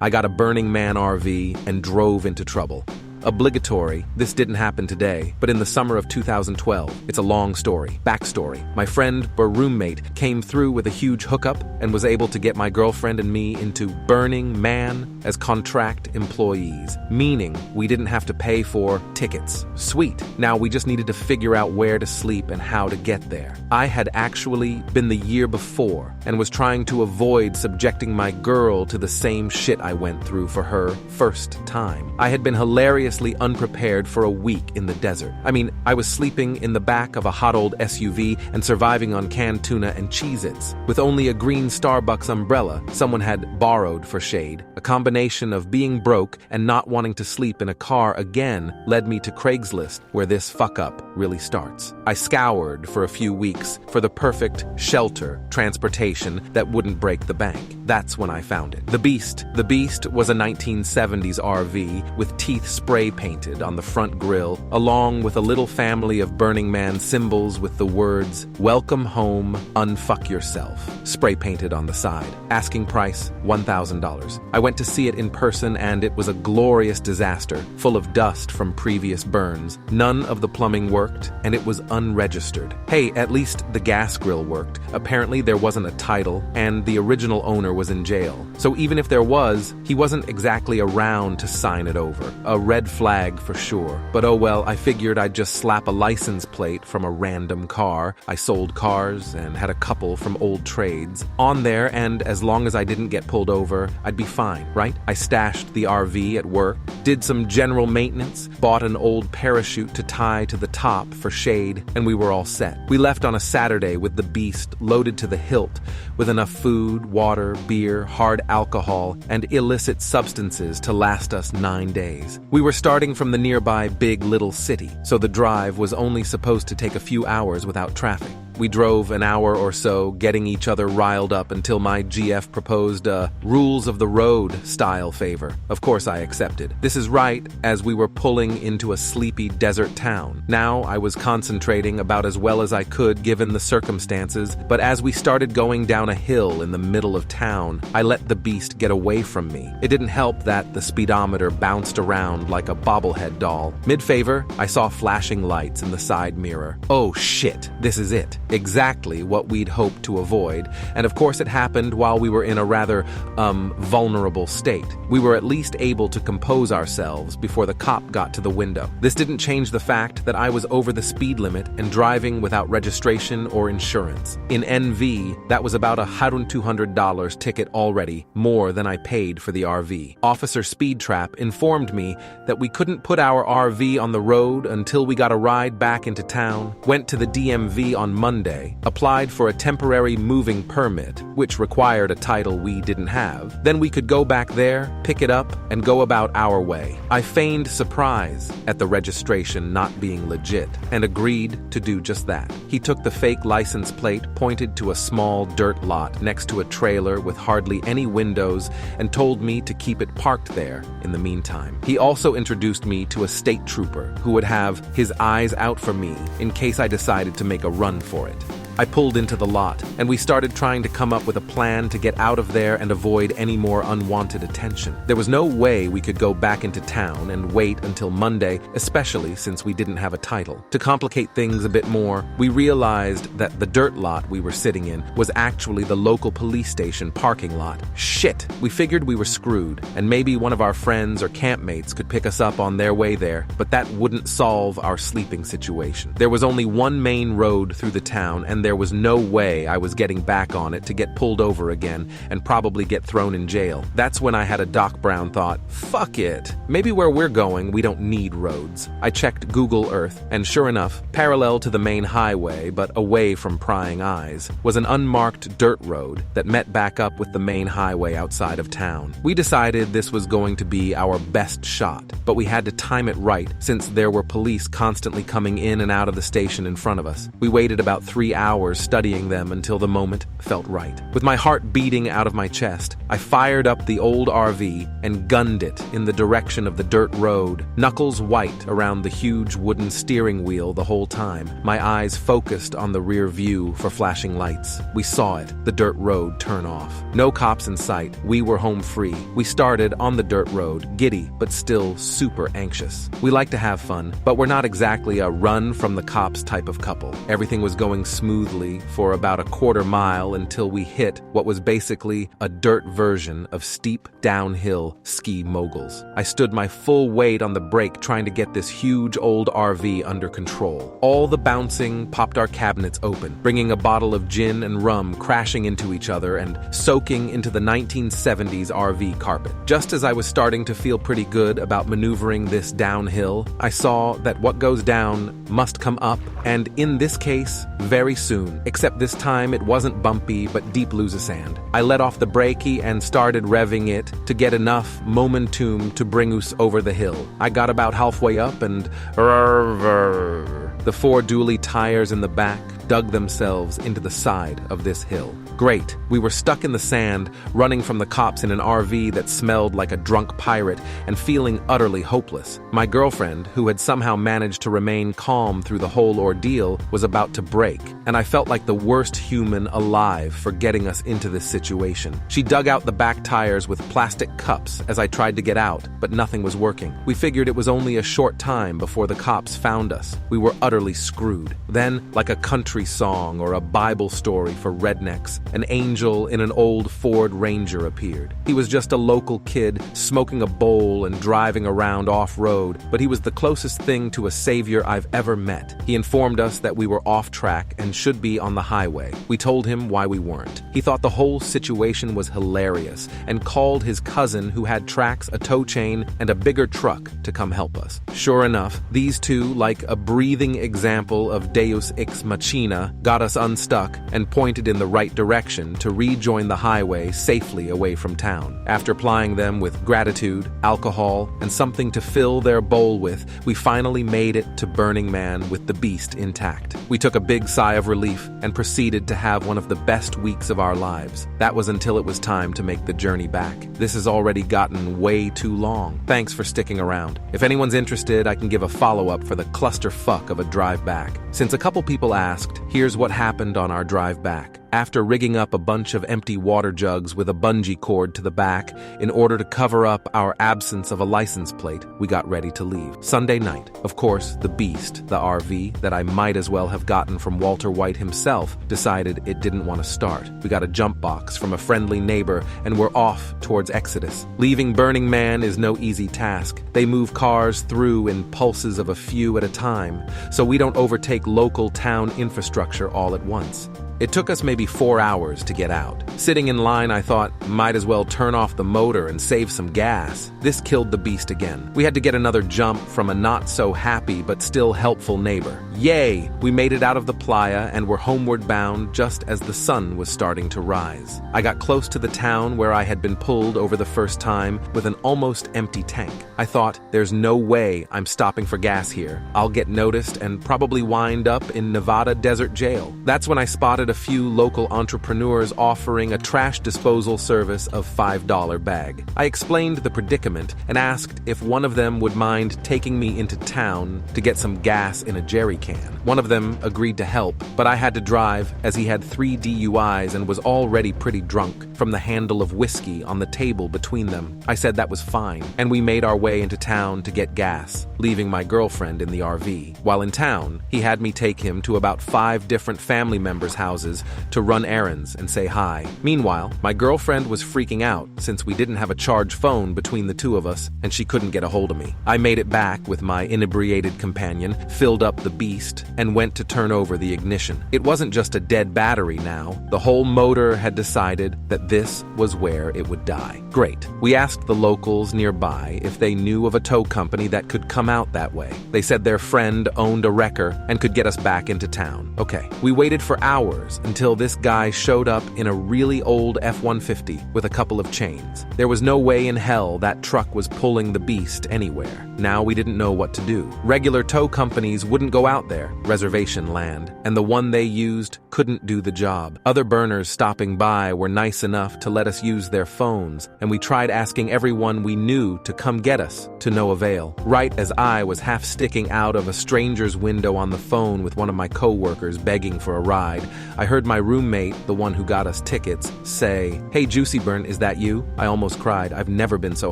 I got a Burning Man RV and drove into trouble. Obligatory, this didn't happen today, but in the summer of 2012. It's a long story. Backstory. My friend or roommate came through with a huge hookup and was able to get my girlfriend and me into Burning Man as contract employees, meaning we didn't have to pay for tickets. Sweet. Now we just needed to figure out where to sleep and how to get there. I had actually been the year before and was trying to avoid subjecting my girl to the same shit I went through for her first time. I had been hilariously unprepared for a week in the desert. I mean, I was sleeping in the back of a hot old SUV and surviving on canned tuna and Cheez-Its. With only a green Starbucks umbrella someone had borrowed for shade. A combination of being broke and not wanting to sleep in a car again led me to Craigslist, where this fuck-up really starts. I scoured for a few weeks for the perfect shelter transportation that wouldn't break the bank. That's when I found it. The Beast. The Beast was a 1970s RV with teeth spray painted on the front grille, along with a little family of Burning Man symbols with the words, "Welcome home, unfuck yourself," spray painted on the side. Asking price, $1,000. I went to see it in person and it was a glorious disaster, full of dust from previous burns. None of the plumbing worked and it was unregistered. Hey, at least the gas grill worked. Apparently there wasn't a title and the original owner was in jail. So even if there was, he wasn't exactly around to sign it over. A red flag for sure. But oh well, I figured I'd just slap a license plate from a random car. I sold cars and had a couple from old trades on there, and as long as I didn't get pulled over, I'd be fine, right? I stashed the RV at work, did some general maintenance, bought an old parachute to tie to the top for shade, and we were all set. We left on a Saturday with the Beast loaded to the hilt with enough food, water, beer, hard alcohol, and illicit substances to last us 9 days. We were starting from the nearby Big Little City, so the drive was only supposed to take a few hours without traffic. We drove an hour or so, getting each other riled up until my GF proposed a rules of the road style favor. Of course I accepted. This is right as we were pulling into a sleepy desert town. Now I was concentrating about as well as I could given the circumstances, but as we started going down a hill in the middle of town, I let the Beast get away from me. It didn't help that the speedometer bounced around like a bobblehead doll. Mid-favor, I saw flashing lights in the side mirror. Oh shit, this is it. Exactly what we'd hoped to avoid, and of course it happened while we were in a rather, vulnerable state. We were at least able to compose ourselves before the cop got to the window. This didn't change the fact that I was over the speed limit and driving without registration or insurance. In NV, that was about $1,200 ticket already, more than I paid for the RV. Officer Speed Trap informed me that we couldn't put our RV on the road until we got a ride back into town, went to the DMV on Monday, applied for a temporary moving permit, which required a title we didn't have. Then we could go back there, pick it up, and go about our way. I feigned surprise at the registration not being legit and agreed to do just that. He took the fake license plate, pointed to a small dirt lot next to a trailer with hardly any windows, and told me to keep it parked there in the meantime. He also introduced me to a state trooper who would have his eyes out for me in case I decided to make a run for it. I pulled into the lot, and we started trying to come up with a plan to get out of there and avoid any more unwanted attention. There was no way we could go back into town and wait until Monday, especially since we didn't have a title. To complicate things a bit more, we realized that the dirt lot we were sitting in was actually the local police station parking lot. Shit! We figured we were screwed, and maybe one of our friends or campmates could pick us up on their way there, but that wouldn't solve our sleeping situation. There was only one main road through the town, and there was no way I was getting back on it to get pulled over again and probably get thrown in jail. That's when I had a Doc Brown thought, fuck it. Maybe where we're going, we don't need roads. I checked Google Earth, and sure enough, parallel to the main highway, but away from prying eyes, was an unmarked dirt road that met back up with the main highway outside of town. We decided this was going to be our best shot, but we had to time it right since there were police constantly coming in and out of the station in front of us. We waited about 3 hours hours studying them until the moment felt right. With my heart beating out of my chest, I fired up the old RV and gunned it in the direction of the dirt road, knuckles white around the huge wooden steering wheel the whole time, my eyes focused on the rear view for flashing lights. We saw it, the dirt road, turn off. No cops in sight. We were home free. We started on the dirt road, giddy, but still super anxious. We like to have fun, but we're not exactly a run from the cops type of couple. Everything was going smoothly for about a quarter mile until we hit what was basically a dirt version of steep downhill ski moguls. I stood my full weight on the brake trying to get this huge old RV under control. All the bouncing popped our cabinets open, bringing a bottle of gin and rum crashing into each other and soaking into the 1970s RV carpet. Just as I was starting to feel pretty good about maneuvering this downhill, I saw that what goes down must come up, and in this case, very soon. Except this time it wasn't bumpy, but deep Lusasand. I let off the brakey and started revving it to get enough momentum to bring us over the hill. I got about halfway up and the four dually tires in the back dug themselves into the side of this hill. Great. We were stuck in the sand, running from the cops in an RV that smelled like a drunk pirate and feeling utterly hopeless. My girlfriend, who had somehow managed to remain calm through the whole ordeal, was about to break, and I felt like the worst human alive for getting us into this situation. She dug out the back tires with plastic cups as I tried to get out, but nothing was working. We figured it was only a short time before the cops found us. We were utterly screwed. Then, like a country song or a Bible story for rednecks, an angel in an old Ford Ranger appeared. He was just a local kid smoking a bowl and driving around off-road, but he was the closest thing to a savior I've ever met. He informed us that we were off track and should be on the highway. We told him why we weren't. He thought the whole situation was hilarious and called his cousin who had tracks, a tow chain, and a bigger truck to come help us. Sure enough, these two, like a breathing example of Deus Ex Machina, got us unstuck and pointed in the right direction to rejoin the highway safely away from town. After plying them with gratitude, alcohol, and something to fill their bowl with, we finally made it to Burning Man with the beast intact. We took a big sigh of relief and proceeded to have one of the best weeks of our lives. That was until it was time to make the journey back. This has already gotten way too long. Thanks for sticking around. If anyone's interested, I can give a follow-up for the clusterfuck of a drive back. Since a couple people asked, here's what happened on our drive back. After rigging up a bunch of empty water jugs with a bungee cord to the back in order to cover up our absence of a license plate, we got ready to leave. Sunday night, of course, the beast, the RV, that I might as well have gotten from Walter White himself, decided it didn't want to start. We got a jump box from a friendly neighbor and we're off towards Exodus. Leaving Burning Man is no easy task. They move cars through in pulses of a few at a time, so we don't overtake local town infrastructure all at once. It took us maybe 4 hours to get out. Sitting in line, I thought, might as well turn off the motor and save some gas. This killed the beast again. We had to get another jump from a not-so-happy but still helpful neighbor. Yay! We made it out of the playa and were homeward bound just as the sun was starting to rise. I got close to the town where I had been pulled over the first time with an almost empty tank. I thought, there's no way I'm stopping for gas here. I'll get noticed and probably wind up in Nevada desert jail. That's when I spotted a few local entrepreneurs offering a trash disposal service of $5 bag. I explained the predicament and asked if one of them would mind taking me into town to get some gas in a jerry can. One of them agreed to help, but I had to drive as he had 3 DUIs and was already pretty drunk from the handle of whiskey on the table between them. I said that was fine, and we made our way into town to get gas, leaving my girlfriend in the RV. While in town, he had me take him to about 5 different family members' houses to run errands and say hi. Meanwhile, my girlfriend was freaking out since we didn't have a charged phone between the two of us and she couldn't get a hold of me. I made it back with my inebriated companion, filled up the beast, and went to turn over the ignition. It wasn't just a dead battery now. The whole motor had decided that this was where it would die. Great. We asked the locals nearby if they knew of a tow company that could come out that way. They said their friend owned a wrecker and could get us back into town. Okay. We waited for hours until this guy showed up in a really old F-150 with a couple of chains. There was no way in hell that truck was pulling the beast anywhere. Now we didn't know what to do. Regular tow companies wouldn't go out there, reservation land, and the one they used couldn't do the job. Other burners stopping by were nice enough to let us use their phones, and we tried asking everyone we knew to come get us, to no avail. Right as I was half sticking out of a stranger's window on the phone with one of my co-workers begging for a ride, I heard my roommate, the one who got us tickets, say, "Hey Juicy Burn, is that you?" I almost cried. I've never been so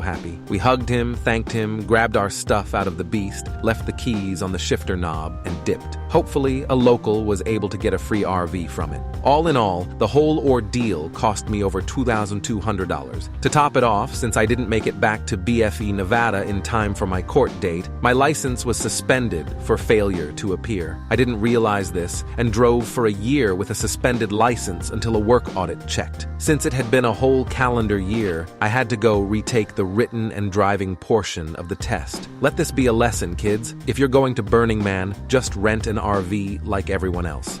happy. We hugged him, thanked him, grabbed our stuff out of the beast, left the keys on the shifter knob, and dipped. Hopefully, a local was able to get a free RV from it. All in all, the whole ordeal cost me over $2,200. To top it off, since I didn't make it back to BFE, Nevada in time for my court date, my license was suspended for failure to appear. I didn't realize this and drove for a year with a suspended license until a work audit checked. Since it had been a whole calendar year, I had to go retake the written and driving portion of the test. Let this be a lesson, kids. If you're going to Burning Man, just rent an RV like everyone else.